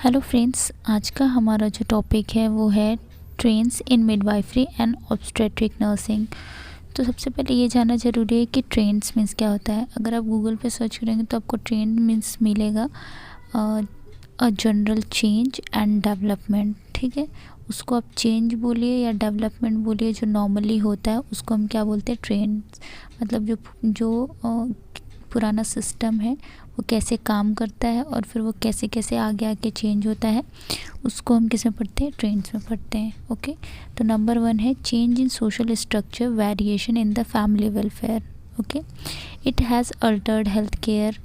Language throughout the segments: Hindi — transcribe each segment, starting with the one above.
हेलो फ्रेंड्स, आज का हमारा जो टॉपिक है वो है trends in midwifery and obstetric nursing. तो सबसे पहले ये जानना ज़रूरी है कि ट्रेंड्स मीन्स क्या होता है। अगर आप गूगल पे सर्च करेंगे तो आपको ट्रेंड मीन्स मिलेगा a general change and development. ठीक है, उसको आप चेंज बोलिए या डेवलपमेंट बोलिए, जो नॉर्मली होता है उसको हम क्या बोलते हैं, ट्रेंड्स। मतलब जो पुराना सिस्टम है वो कैसे काम करता है और फिर वो कैसे कैसे आगे आगे चेंज होता है, उसको हम किस में पढ़ते हैं, ट्रेंड्स में पढ़ते हैं। ओके, तो नंबर 1 है change in social structure, variation in the family welfare. Okay, it has Altered health care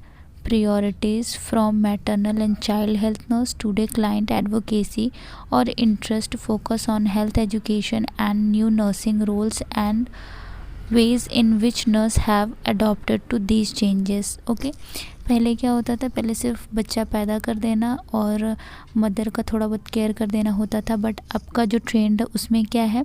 priorities from maternal and child health nurse today client advocacy or interest focus on health education and new nursing roles and ways in which nurse have adopted to these changes। Okay, पहले क्या होता था, पहले सिर्फ बच्चा पैदा कर देना और मदर का थोड़ा बहुत केयर कर देना होता था, बट अब का जो ट्रेंड है उसमें क्या है,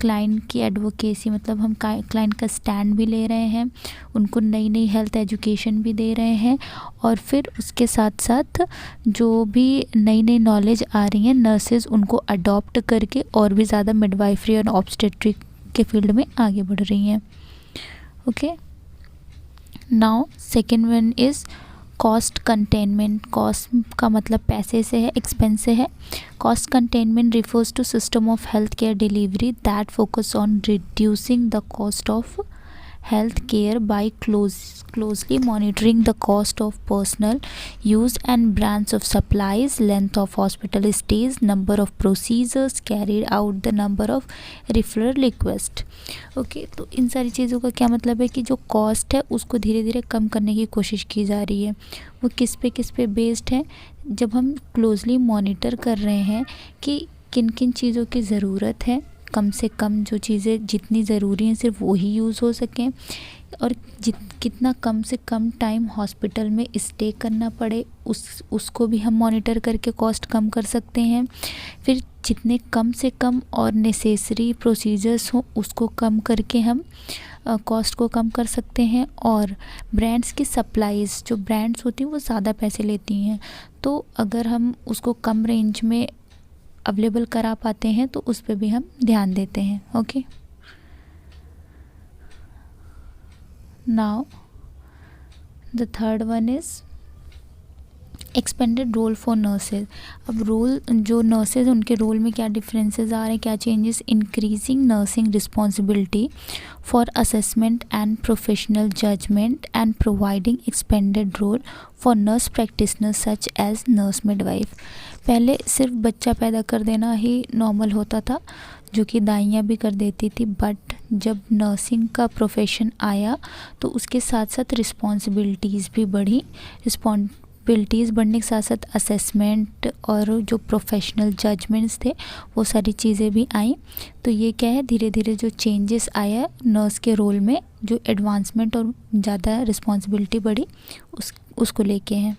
क्लाइंट की एडवोकेसी, मतलब हम क्लाइंट का स्टैंड भी ले रहे हैं, उनको नई नई हेल्थ एजुकेशन भी दे रहे हैं, और फिर उसके साथ साथ जो भी नई नई नॉलेज आ रही है नर्सेज उनको अडॉप्ट करके और भी ज़्यादा मिडवाइफरी और ऑब्स्टेट्रिक के फील्ड में आगे बढ़ रही हैं। Okay, now second one is cost containment. Cost का मतलब पैसे से है, एक्सपेंस से है। Cost containment refers to system of health care delivery that focus on reducing the cost of health care by closely monitoring the cost of personal use and brands of supplies, length of hospital stays, number of procedures carried out, the number of referral request। Okay, तो इन सारी चीज़ों का क्या मतलब है कि जो कॉस्ट है उसको धीरे धीरे कम करने की कोशिश की जा रही है। वो किस पे बेस्ड है, जब हम क्लोजली मॉनिटर कर रहे हैं कि किन किन चीज़ों की ज़रूरत है, कम से कम जो चीज़ें जितनी ज़रूरी हैं सिर्फ वो ही यूज़ हो सकें, और कितना कम से कम टाइम हॉस्पिटल में स्टे करना पड़े उसको भी हम मॉनिटर करके कॉस्ट कम कर सकते हैं। फिर जितने कम से कम और नेसेसरी प्रोसीजर्स हों उसको कम करके हम कॉस्ट को कम कर सकते हैं। और ब्रांड्स की सप्लाईज़, जो ब्रांड्स होती हैं वो ज़्यादा पैसे लेती हैं, तो अगर हम उसको कम रेंज में अवेलेबल करा पाते हैं तो उस पर भी हम ध्यान देते हैं। Okay, now the third one is expanded role for nurses. अब रोल, जो नर्सेज उनके रोल में क्या डिफरेंसेस आ रहे हैं, क्या changes, increasing nursing responsibility for assessment and professional judgement and providing expanded role for nurse practitioners such as nurse midwife. पहले सिर्फ बच्चा पैदा कर देना ही नॉर्मल होता था, जो कि दाइयाँ भी कर देती थी, बट जब नर्सिंग का प्रोफेशन आया तो उसके साथ साथ रिस्पॉन्सिबिलिटीज़ भी बढ़ी। रिस्पॉन्सिबिलिटीज़ बढ़ने के साथ साथ असेसमेंट और जो प्रोफेशनल जजमेंट्स थे वो सारी चीज़ें भी आई। तो ये क्या है, धीरे धीरे जो चेंजेस आया नर्स के रोल में, जो एडवांसमेंट और ज़्यादा रिस्पॉन्सिबिलिटी बढ़ी उसको लेके हैं।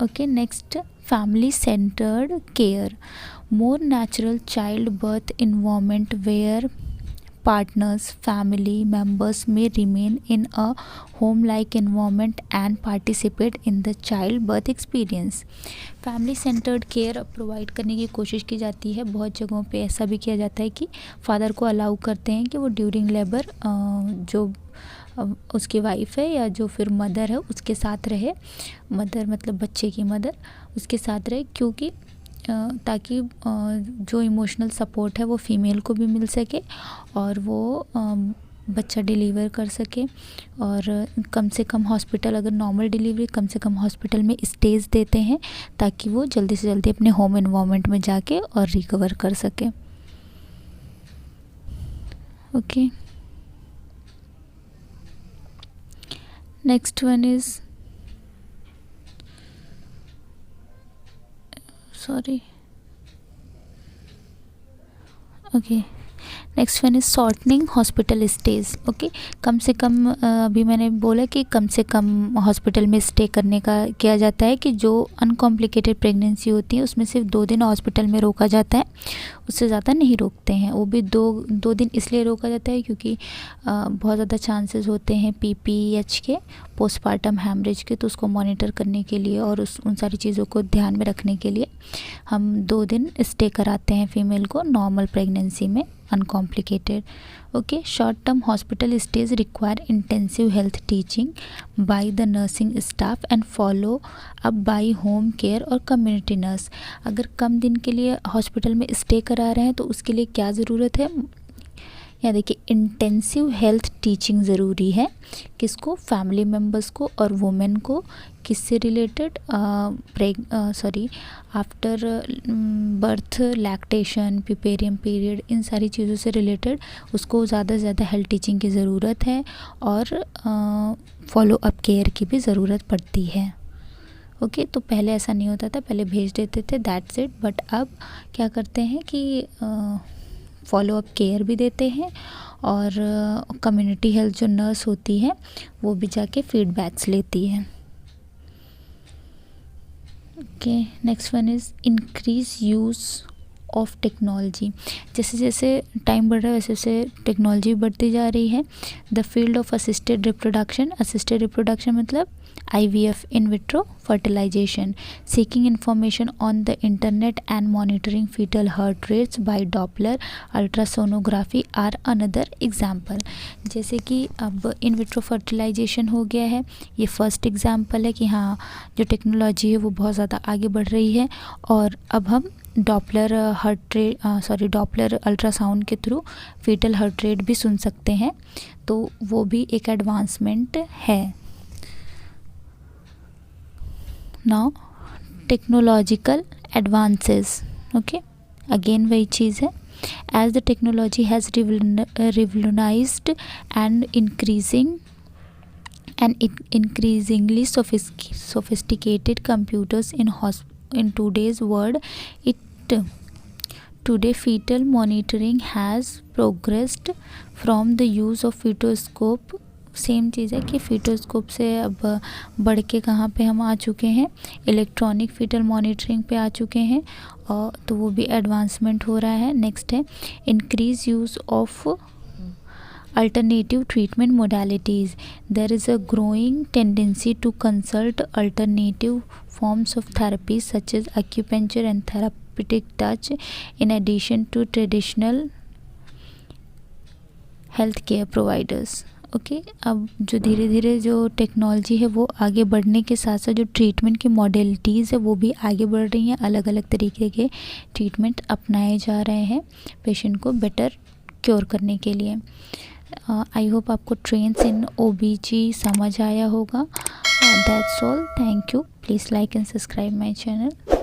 ओके, next family centred care, more natural child birth environment where partners family members may remain in a home like environment and participate in the child birth experience। Family centred care provide करने की कोशिश की जाती है। बहुत जगहों पे ऐसा भी किया जाता है कि फादर को अलाउ करते हैं कि वो ड्यूरिंग लेबर जो उसकी वाइफ है या जो फिर मदर है उसके साथ रहे, मदर मतलब बच्चे की मदर उसके साथ रहे, क्योंकि ताकि जो इमोशनल सपोर्ट है वो फीमेल को भी मिल सके और वो बच्चा डिलीवर कर सके। और कम से कम हॉस्पिटल, अगर नॉर्मल डिलीवरी, कम से कम हॉस्पिटल में स्टेज देते हैं ताकि वो जल्दी से जल्दी अपने होम एनवायरनमेंट में जाके और रिकवर कर सके। Okay, next one is next one is shortening hospital stage. Okay, कम से कम अभी मैंने बोला कि कम से कम हॉस्पिटल में स्टे करने का किया जाता है कि जो अनकॉम्प्लिकेटेड प्रेगनेंसी होती है उसमें सिर्फ 2 दिन हॉस्पिटल में रोका जाता है, उससे ज़्यादा नहीं रोकते हैं। वो भी दो दिन इसलिए रोका जाता है क्योंकि बहुत ज़्यादा चांसेस होते हैं PPH के, पोस्टपार्टम हैमरेज के, तो उसको मॉनिटर करने के लिए और उन सारी चीज़ों को ध्यान में रखने के लिए हम 2 दिन स्टे कराते हैं फीमेल को नॉर्मल प्रेगनेंसी में uncomplicated. Okay, short term hospital stage require intensive health teaching by the nursing staff and follow up by home care और कम्युनिटी नर्स। अगर कम दिन के लिए हॉस्पिटल में स्टे करा रहे हैं तो उसके लिए क्या ज़रूरत है, यहाँ देखिए इंटेंसिव हेल्थ टीचिंग ज़रूरी है। किसको, फैमिली मेम्बर्स को और वुमेन को। किससे related, after birth, lactation, puerperium period, इन सारी चीज़ों से रिलेटेड उसको ज़्यादा से ज़्यादा हेल्थ टीचिंग की ज़रूरत है और फॉलो अप केयर की भी ज़रूरत पड़ती है। ओके, तो पहले ऐसा नहीं होता था, पहले भेज देते थे दैट्स इट, बट अब क्या करते हैं कि फॉलो अप केयर भी देते हैं और कम्युनिटी हेल्थ जो नर्स होती है वो भी जाके फीडबैक्स लेती है। Okay, next one is increase use of technology. जैसे जैसे टाइम बढ़ रहा है वैसे वैसे टेक्नोलॉजी बढ़ती जा रही है। The field of assisted reproduction मतलब IVF, in vitro fertilization, seeking information on the internet and monitoring fetal heart rates by Doppler ultrasonography are another example। जैसे कि अब इन विट्रो फर्टिलाइजेशन हो गया है, ये फर्स्ट एग्जाम्पल है कि हाँ जो टेक्नोलॉजी है वो बहुत ज़्यादा आगे बढ़ रही है और अब हम डॉपलर अल्ट्रासाउंड के थ्रू फीटल हार्ट रेट भी सुन सकते हैं, तो वो भी एक एडवांसमेंट है। Now technological advances, okay, again वही चीज़ है। As the technology has revolutionised and increasingly sophisticated computers in today's world, today fetal monitoring has progressed from the use of fetoscope। Same चीज़ है कि फीटोस्कोप से अब बढ़ के कहाँ पे हम आ चुके हैं, इलेक्ट्रॉनिक फीटल मॉनिटरिंग पे आ चुके हैं, और तो वो भी एडवांसमेंट हो रहा है। नेक्स्ट है increase use of alternative treatment modalities। There is a growing tendency to consult alternative forms of therapy such as acupuncture and therapeutic touch in addition to traditional health care providers। Okay, अब जो धीरे धीरे जो टेक्नोलॉजी है वो आगे बढ़ने के साथ साथ जो ट्रीटमेंट की मॉडलिटीज़ है वो भी आगे बढ़ रही हैं। अलग अलग तरीके के ट्रीटमेंट अपनाए जा रहे हैं पेशेंट को बेटर क्योर करने के लिए। आई होप आपको ट्रेंस इन OBG समझ आया होगा। That's all, thank you, please like and subscribe my channel.